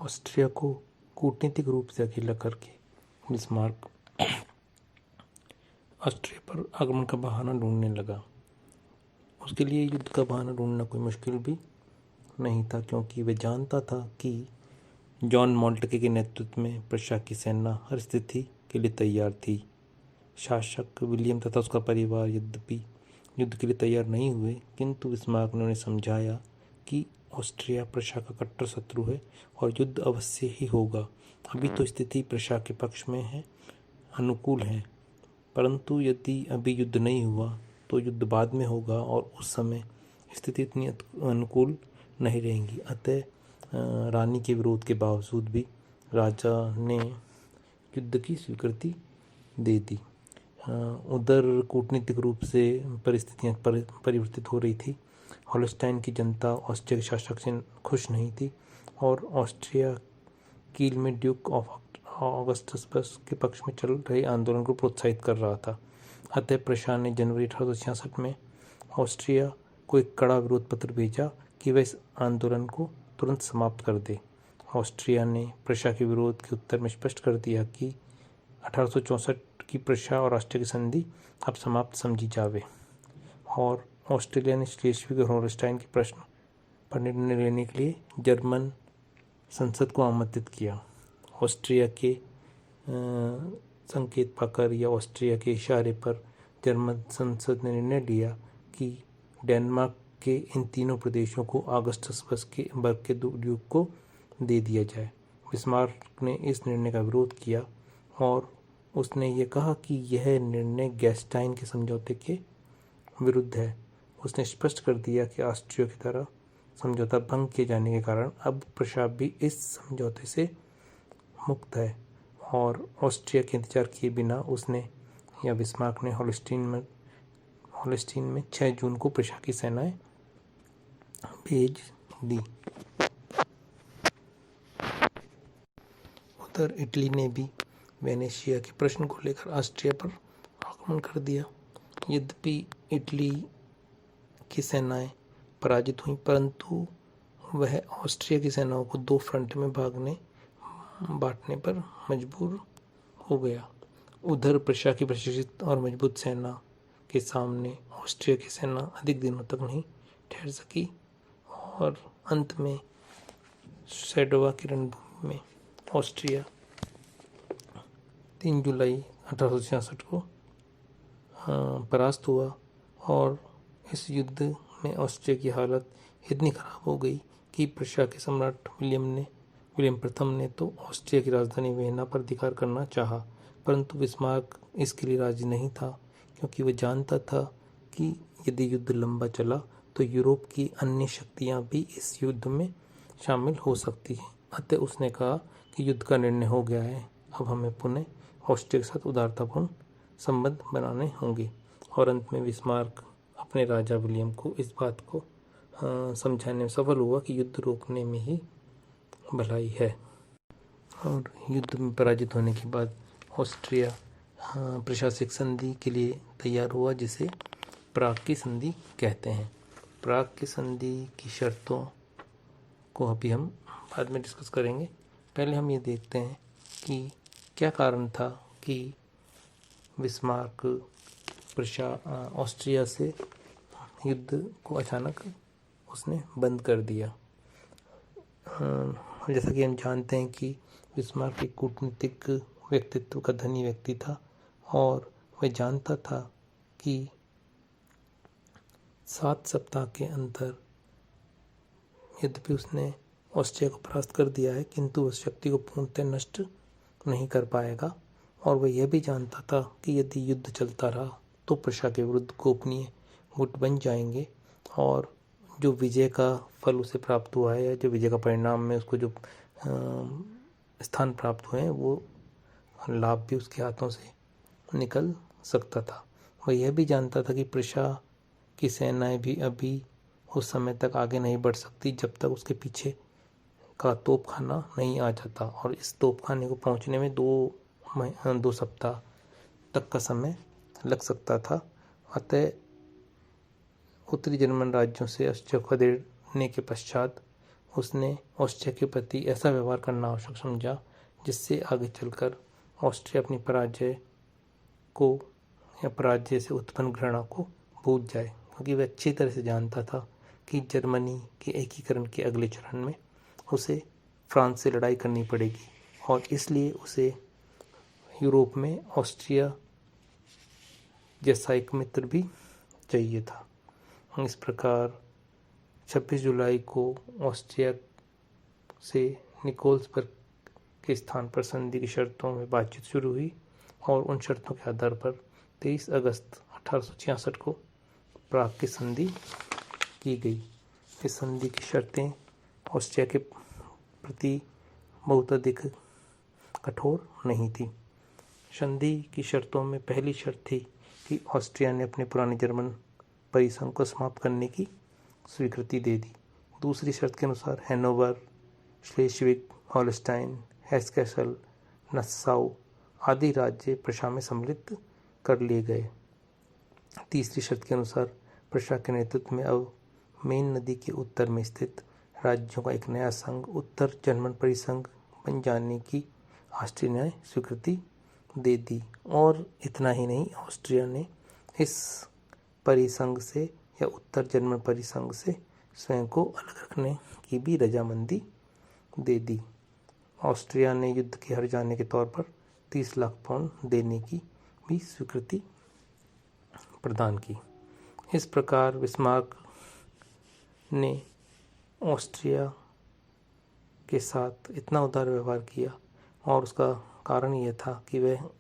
Austria को कूटनीतिक रूप से अकेला करके बिस्मार्क ऑस्ट्रिया पर आक्रमण का बहाना ढूंढने लगा। उसके लिए युद्ध का बहाना ढूंढना कोई मुश्किल भी नहीं था, क्योंकि वह जानता था कि जॉन मोंटेके के नेतृत्व में प्रशा की सेना हर स्थिति के लिए तैयार थी। शासक विलियम तथा उसका परिवार यद्यपि युद्ध के लिए तैयार नहीं हुए, किंतु बिस्मार्क ने उन्हें समझाया कि ऑस्ट्रिया प्रशा का कट्टर शत्रु है और युद्ध अवश्य ही होगा। अभी तो स्थिति प्रशा के पक्ष में है, अनुकूल है, परंतु यदि अभी युद्ध नहीं हुआ तो युद्ध बाद में होगा और उस समय स्थिति इतनी अनुकूल नहीं रहेंगी। अतः रानी के विरोध के बावजूद भी राजा ने युद्ध की स्वीकृति दे दी। उधर कूटनीतिक रूप से परिस्थितियां परिवर्तित हो रही थी। होल्स्टाइन की जनता ऑस्ट्रिया के शासक से खुश नहीं थी और ऑस्ट्रिया कील में ड्यूक ऑफ ऑगस्टस के पक्ष में चल रहे आंदोलन को प्रोत्साहित कर रहा था। अतः प्रशा ने जनवरी 1866 में ऑस्ट्रिया को एक कड़ा विरोध पत्र भेजा कि वह इस आंदोलन को तुरंत समाप्त कर दे। ऑस्ट्रिया ने प्रशा के विरोध के उत्तर में स्पष्ट कर दिया कि 1864 की प्रशा और ऑस्ट्रिया की संधि अब समाप्त समझी जावे, और ऑस्ट्रेलिया ने श्लेस्विग और होल्स्टाइन के प्रश्न पर निर्णय लेने के लिए जर्मन संसद को आमंत्रित किया। ऑस्ट्रिया के संकेत पाकर या ऑस्ट्रिया के इशारे पर जर्मन संसद ने निर्णय लिया कि डेनमार्क के इन तीनों प्रदेशों को ऑगस्टस बर्ग के ड्यूक को दे दिया जाए। बिस्मार्क ने इस निर्णय का विरोध किया और उसने ये कहा कि यह निर्णय गैस्टाइन के समझौते के विरुद्ध है। उसने स्पष्ट कर दिया कि ऑस्ट्रिया की तरह समझौता भंग किए जाने के कारण अब प्रशा भी इस समझौते से मुक्त है, और ऑस्ट्रिया के इंतजार किए बिना उसने या बिस्मार्क ने होल्स्टीन में 6 जून को प्रशा की सेनाएं भेज दी। उधर इटली ने भी वेनेशिया के प्रश्न को लेकर ऑस्ट्रिया पर आक्रमण कर दिया। यद्यपि इटली की सेनाएं पराजित हुई, परंतु वह ऑस्ट्रिया की सेनाओं को 2 फ्रंट में बांटने पर मजबूर हो गया। उधर प्रशा की प्रशिक्षित और मजबूत सेना के सामने ऑस्ट्रिया की सेना अधिक दिनों तक नहीं ठहर सकी और अंत में सैडोवा की रणभूमि में ऑस्ट्रिया 3 जुलाई 1866 को परास्त हुआ, और इस युद्ध में ऑस्ट्रिया की हालत इतनी खराब हो गई कि प्रशा के सम्राट विलियम प्रथम ने तो ऑस्ट्रिया की राजधानी वियना पर अधिकार करना चाहा, परंतु बिस्मार्क इसके लिए राजी नहीं था, क्योंकि वह जानता था कि यदि युद्ध लंबा चला तो यूरोप की अन्य शक्तियां भी इस युद्ध में शामिल हो सकती हैं। अतः उसने कहा कि युद्ध का निर्णय हो गया है, अब हमें पुनः ऑस्ट्रिया के साथ उदारतापूर्ण संबंध बनाने होंगे। और अंत में बिस्मार्क अपने राजा विलियम को इस बात को समझाने में सफल हुआ कि युद्ध रोकने में ही भलाई है। और युद्ध में पराजित होने के बाद ऑस्ट्रिया प्रशासनिक संधि के लिए तैयार हुआ, जिसे प्राग की संधि कहते हैं। प्राग की संधि की शर्तों को अभी हम बाद में डिस्कस करेंगे। पहले हम ये देखते हैं कि क्या कारण था कि बिस्मार्क ऑस्ट्रिया से युद्ध को अचानक उसने बंद कर दिया। जैसा कि हम जानते हैं कि बिस्मार्क एक कूटनीतिक व्यक्तित्व का धनी व्यक्ति था, और वह जानता था कि 7 सप्ताह के अंदर यद्यपि उसने ऑस्ट्रिया को परास्त कर दिया है, किंतु उस शक्ति को पूर्णतः नष्ट नहीं कर पाएगा। और वह यह भी जानता था कि यदि युद्ध चलता रहा तो प्रशा के विरुद्ध गोपनीय गुट बन जाएंगे, और जो विजय का फल उसे प्राप्त हुआ है या जो विजय का परिणाम में उसको जो स्थान प्राप्त हुए हैं, वो लाभ भी उसके हाथों से निकल सकता था। वह यह भी जानता था कि प्रशा की सेनाएं भी अभी उस समय तक आगे नहीं बढ़ सकती जब तक उसके पीछे का तोपखाना नहीं आ जाता, और इस तोपखाने को पहुंचने में 2 सप्ताह तक का समय लग सकता था। अतः उत्तरी जर्मन राज्यों से ऑस्ट्रिया को खदेड़ने के पश्चात उसने ऑस्ट्रिया के प्रति ऐसा व्यवहार करना आवश्यक समझा जिससे आगे चलकर ऑस्ट्रिया अपनी पराजय को या पराजय से उत्पन्न घृणा को भूल जाए, क्योंकि वह अच्छी तरह से जानता था कि जर्मनी के एकीकरण के अगले चरण में उसे फ्रांस से लड़ाई करनी पड़ेगी और इसलिए उसे यूरोप में ऑस्ट्रिया जैसा एक मित्र भी चाहिए था। इस प्रकार 26 जुलाई को ऑस्ट्रिया से निकोल्सबर्ग के स्थान पर संधि की शर्तों में बातचीत शुरू हुई और उन शर्तों के आधार पर 23 अगस्त 1866 को प्राग की संधि की गई। इस संधि की शर्तें ऑस्ट्रिया के प्रति बहुत अधिक कठोर नहीं थी। संधि की शर्तों में पहली शर्त थी कि ऑस्ट्रिया ने अपने पुराने जर्मन परिसंघ को समाप्त करने की स्वीकृति दे दी। दूसरी शर्त के अनुसार हैनोवर, श्लेस्विग होल्स्टाइन, हेस्स-कैसल, नस्साउ आदि राज्य प्रशा में सम्मिलित कर लिए गए। तीसरी शर्त के अनुसार प्रशा के नेतृत्व में अब मेन नदी के उत्तर में स्थित राज्यों का एक नया संघ उत्तर जर्मन परिसंघ बन जाने की ऑस्ट्रिया ने स्वीकृति दे दी। और इतना ही नहीं, ऑस्ट्रिया ने इस परिसंघ से या उत्तर जर्मन परिसंघ से स्वयं को अलग रखने की भी रजामंदी दे दी। ऑस्ट्रिया ने युद्ध के हार जाने के तौर पर 30 लाख पाउंड देने की भी स्वीकृति प्रदान की। इस प्रकार बिस्मार्क ने ऑस्ट्रिया के साथ इतना उदार व्यवहार किया और उसका कारण यह था कि वह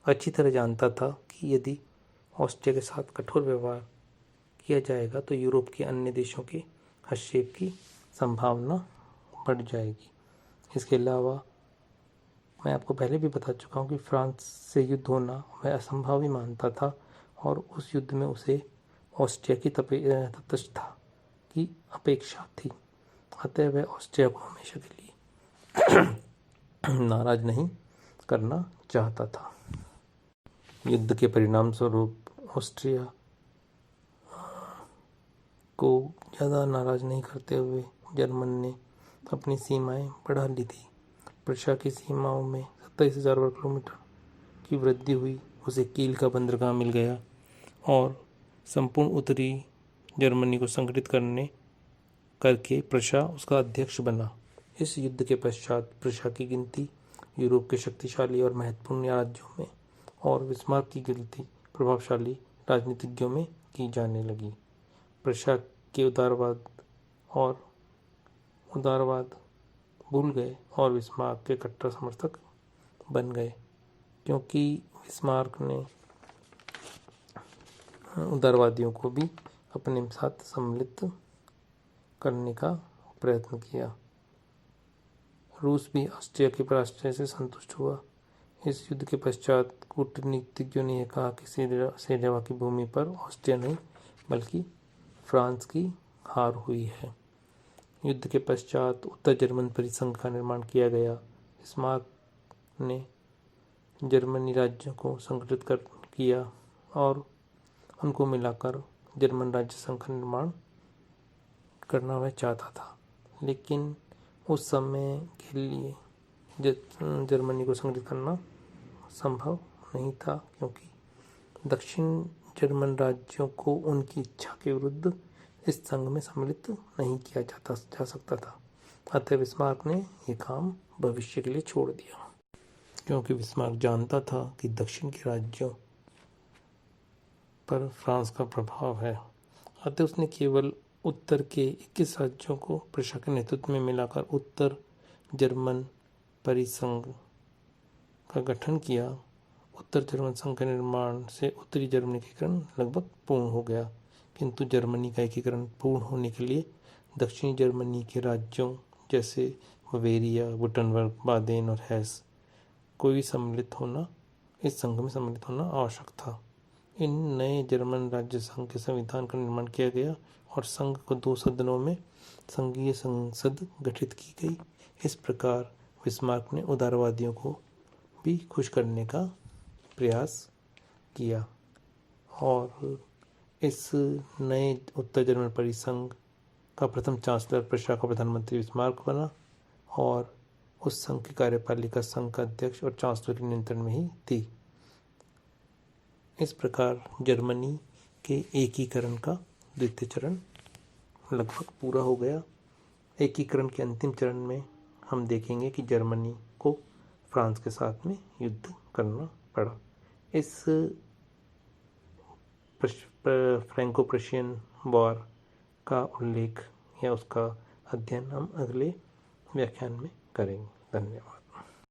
अच्छी तरह जानता था कि यदि ऑस्ट्रिया के साथ कठोर व्यवहार किया जाएगा तो यूरोप के अन्य देशों के हस्तक्षेप की संभावना बढ़ जाएगी। इसके अलावा मैं आपको पहले भी बता चुका हूँ कि फ्रांस से युद्ध होना वह असंभव ही मानता था और उस युद्ध में उसे ऑस्ट्रिया की तटस्थता की अपेक्षा थी। अतः वह ऑस्ट्रिया को हमेशा के लिए नाराज नहीं करना चाहता था। युद्ध के परिणाम स्वरूप ऑस्ट्रिया को ज़्यादा नाराज नहीं करते हुए जर्मन ने अपनी सीमाएं बढ़ा ली थी। प्रशा की सीमाओं में 27,000 वर्ग किलोमीटर की वृद्धि हुई। उसे कील का बंदरगाह मिल गया और संपूर्ण उत्तरी जर्मनी को संगठित करके प्रशा उसका अध्यक्ष बना। इस युद्ध के पश्चात प्रशा की गिनती यूरोप के शक्तिशाली और महत्वपूर्ण राज्यों में और बिस्मार्क की गिनती प्रभावशाली राजनीतिज्ञों में की जाने लगी। प्रशा के उदारवाद भूल गए और बिस्मार्क के कट्टर समर्थक बन गए, क्योंकि बिस्मार्क ने उदारवादियों को भी अपने साथ सम्मिलित करने का प्रयत्न किया। रूस भी ऑस्ट्रिया के पराजय से संतुष्ट हुआ। इस युद्ध के पश्चात कूटनीतिज्ञों ने यह कहा कि सेलेवा की भूमि पर ऑस्ट्रिया नहीं बल्कि फ्रांस की हार हुई है। युद्ध के पश्चात उत्तर जर्मन परिसंघ का निर्माण किया गया। बिस्मार्क ने जर्मनी राज्यों को संगठित किया और उनको मिलाकर जर्मन राज्य संघ का निर्माण करना वह चाहता था, लेकिन उस समय के लिए जर्मनी को संगठित करना संभव नहीं था, क्योंकि दक्षिण जर्मन राज्यों को उनकी इच्छा के विरुद्ध इस संघ में सम्मिलित नहीं किया जा सकता था। अतः बिस्मार्क ने यह काम भविष्य के लिए छोड़ दिया, क्योंकि बिस्मार्क जानता था कि दक्षिण के राज्यों पर फ्रांस का प्रभाव है। अतः उसने केवल उत्तर के 21 राज्यों को प्रशा के नेतृत्व में मिलाकर उत्तर जर्मन परिसंघ का गठन किया। उत्तर जर्मन संघ के निर्माण से उत्तरी जर्मनी का एकीकरण लगभग पूर्ण हो गया, किंतु जर्मनी का एकीकरण पूर्ण होने के लिए दक्षिणी जर्मनी के राज्यों जैसे बवेरिया, वुटनबर्ग, बादेन और हेस इस संघ में सम्मिलित होना आवश्यक था। इन नए जर्मन राज्य संघ के संविधान का निर्माण किया गया और संघ को 2 सदनों में संघीय संसद गठित की गई। इस प्रकार बिस्मार्क ने उदारवादियों को भी खुश करने का प्रयास किया और इस नए उत्तर जर्मन परिसंघ का प्रथम चांसलर प्रशा का प्रधानमंत्री बिस्मार्क बना और उस संघ की कार्यपालिका संघ का अध्यक्ष और चांसलर के नियंत्रण में ही थी। इस प्रकार जर्मनी के एकीकरण का द्वितीय चरण लगभग पूरा हो गया। एकीकरण के अंतिम चरण में हम देखेंगे कि जर्मनी को फ्रांस के साथ में युद्ध करना पड़ा। इस फ्रैंको प्रशियन वॉर का उल्लेख या उसका अध्ययन हम अगले व्याख्यान में करेंगे। धन्यवाद।